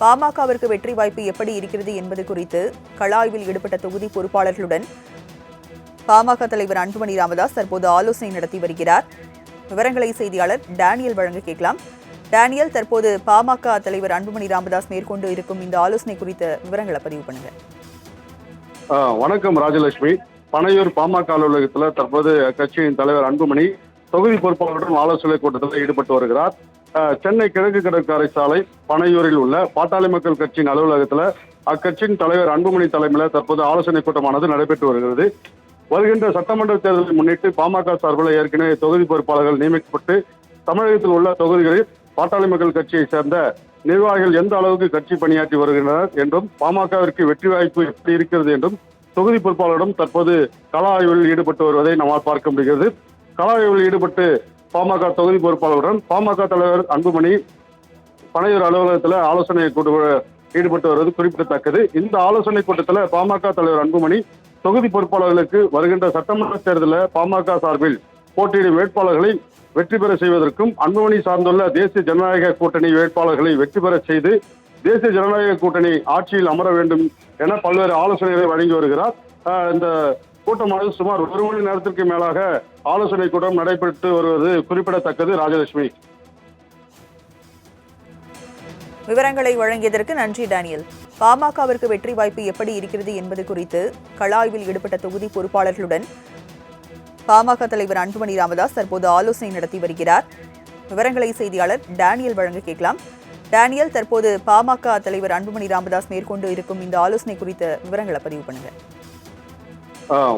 பாமகவிற்கு வெற்றி வாய்ப்பு எப்படி இருக்கிறது என்பது குறித்து கள ஆய்வில் ஈடுபட்ட தொகுதி பொறுப்பாளர்களுடன் பாமக தலைவர் அன்புமணி ராமதாஸ் தற்போது ஆலோசனை நடத்தி வருகிறார். விவரங்களை செய்தியாளர் டேனியல் வழங்க கேட்கலாம். டேனியல், தற்போது பாமக தலைவர் அன்புமணி ராமதாஸ் மேற்கொண்டு இருக்கும் இந்த ஆலோசனை குறித்த விவரங்களை பதிவு பண்ணுங்க. வணக்கம் ராஜலட்சுமி. பனையூர் பாமக அலுவலகத்தில் தற்போது கட்சியின் தலைவர் அன்புமணி தொகுதி பொறுப்பாளருடன் ஆலோசனை கூட்டத்தில் ஈடுபட்டு வருகிறார். சென்னை கிழக்கு கடற்கரை சாலை பனையூரில் உள்ள பாட்டாளி மக்கள் கட்சியின் அலுவலகத்தில் அக்கட்சியின் தலைவர் அன்புமணி தலைமையில் தற்போது ஆலோசனை கூட்டமானது நடைபெற்று வருகிறது. வருகின்ற சட்டமன்ற தேர்தலை முன்னிட்டு பாமக சார்பில் ஏற்கனவே தொகுதி பொறுப்பாளர்கள் நியமிக்கப்பட்டு தமிழகத்தில் உள்ள தொகுதிகளில் பாட்டாளி மக்கள் கட்சியை சேர்ந்த நிர்வாகிகள் எந்த அளவுக்கு கட்சி பணியாற்றி வருகின்றனர் என்றும் பாமகவிற்கு வெற்றி வாய்ப்பு எப்படி இருக்கிறது என்றும் தொகுதி பொறுப்பாளரிடம் தற்போது கள ஆய்வில் ஈடுபட்டு வருவதை நம்மால் பார்க்க முடிகிறது. கள ஆய்வில் ஈடுபட்டு பாமக தொகுதி பொறுப்பாளருடன் பாமக தலைவர் அன்புமணி பனையூர் அலுவலகத்தில் ஆலோசனை ஈடுபட்டு வருவது குறிப்பிடத்தக்கது. இந்த ஆலோசனை கூட்டத்தில் பாமக தலைவர் அன்புமணி தொகுதி பொறுப்பாளர்களுக்கு வருகின்ற சட்டமன்ற தேர்தலில் பாமக சார்பில் போட்டியிடும் வேட்பாளர்களை வெற்றி பெற செய்வதற்கும் அன்புமணி சார்ந்துள்ள தேசிய ஜனநாயக கூட்டணி வேட்பாளர்களை வெற்றி பெற செய்து தேசிய ஜனநாயக கூட்டணி ஆட்சியில் அமர வேண்டும் என பல்வேறு ஆலோசனைகளை வழங்கி வருகிறார். இந்த கூட்டமானது சுமார் 1 மணி நேரத்திற்கு மேலாக ஆலோசனை கூட்டம் நடைபெற்று வருவது குறிப்பிடத்தக்கது. ராஜலட்சுமி, விவரங்களை வழங்கியதற்கு நன்றி டேனியல். பாமகவிற்கு வெற்றி வாய்ப்பு எப்படி இருக்கிறது என்பது குறித்து கள ஆய்வில் ஈடுபட்ட தொகுதி பொறுப்பாளர்களுடன் பாமக தலைவர் அன்புமணி ராமதாஸ் தற்போது ஆலோசனை நடத்தி வருகிறார். விவரங்களை செய்தியாளர் டேனியல் வழங்க கேட்கலாம். டேனியல், தற்போது பாமக தலைவர் அன்புமணி ராமதாஸ் மேற்கொண்டு இருக்கும் இந்த ஆலோசனை குறித்த விவரங்களை பதிவு பண்ணுங்க.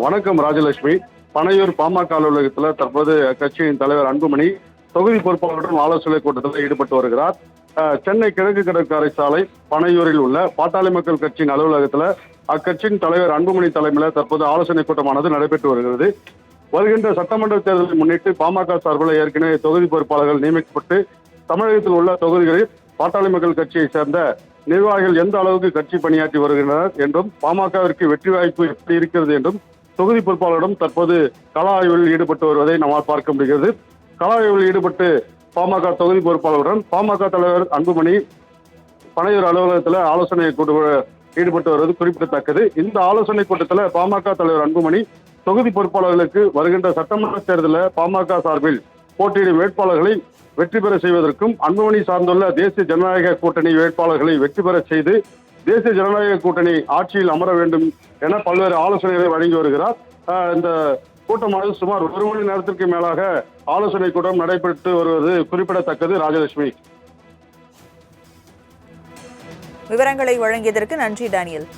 வணக்கம் ராஜலட்சுமி. பனையூர் பாமக அலுவலகத்தில் தற்போது கட்சியின் தலைவர் அன்புமணி தொகுதி பொறுப்பாளருடன் ஆலோசனை கூட்டத்தில் ஈடுபட்டு வருகிறார். சென்னை கிழக்கு கடற்கரை சாலை பனையூரில் உள்ள பாட்டாளி மக்கள் கட்சியின் அலுவலகத்தில் அக்கட்சியின் தலைவர் அன்புமணி தலைமையில் தற்போது ஆலோசனை கூட்டமானது நடைபெற்று வருகிறது. வருகின்ற சட்டமன்ற தேர்தலை முன்னிட்டு பாமக சார்பில் ஏற்கனவே தொகுதி பொறுப்பாளர்கள் நியமிக்கப்பட்டு தமிழகத்தில் உள்ள தொகுதிகளில் பாட்டாளி மக்கள் கட்சியை சேர்ந்த நிர்வாகிகள் எந்த அளவுக்கு கட்சி பணியாற்றி வருகின்றனர் என்றும் பாமகவிற்கு வெற்றி வாய்ப்பு எப்படி இருக்கிறது என்றும் தொகுதி பொறுப்பாளரிடம் தற்போது கள ஆய்வில் ஈடுபட்டு வருவதை நம்மால் பார்க்க முடிகிறது. கள ஆய்வில் ஈடுபட்டு பாமக தொகுதி பொறுப்பாளருடன் பாமக தலைவர் அன்புமணி பனையூர் அலுவலகத்தில் ஆலோசனை ஈடுபட்டு வருவது குறிப்பிடத்தக்கது. இந்த ஆலோசனை கூட்டத்தில் பாமக தலைவர் அன்புமணி தொகுதி பொறுப்பாளர்களுக்கு வருகின்ற சட்டமன்ற தேர்தலில் பாமக சார்பில் போட்டியிடும் வேட்பாளர்களை வெற்றி பெற செய்வதற்கும் அன்புமணி சார்ந்துள்ள தேசிய ஜனநாயக கூட்டணி வேட்பாளர்களை வெற்றி பெற செய்து தேசிய ஜனநாயக கூட்டணி ஆட்சியில் அமர வேண்டும் என பல்வேறு ஆலோசனைகளை வழங்கி வருகிறார். இந்த கூட்டமானது சுமார் 1 மணி நேரத்திற்கு மேலாக ஆலோசனை கூட்டம் நடைபெற்று வருவது குறிப்பிடத்தக்கது. ராஜலட்சுமி, விவரங்களை வழங்கியதற்கு நன்றி டேனியல்.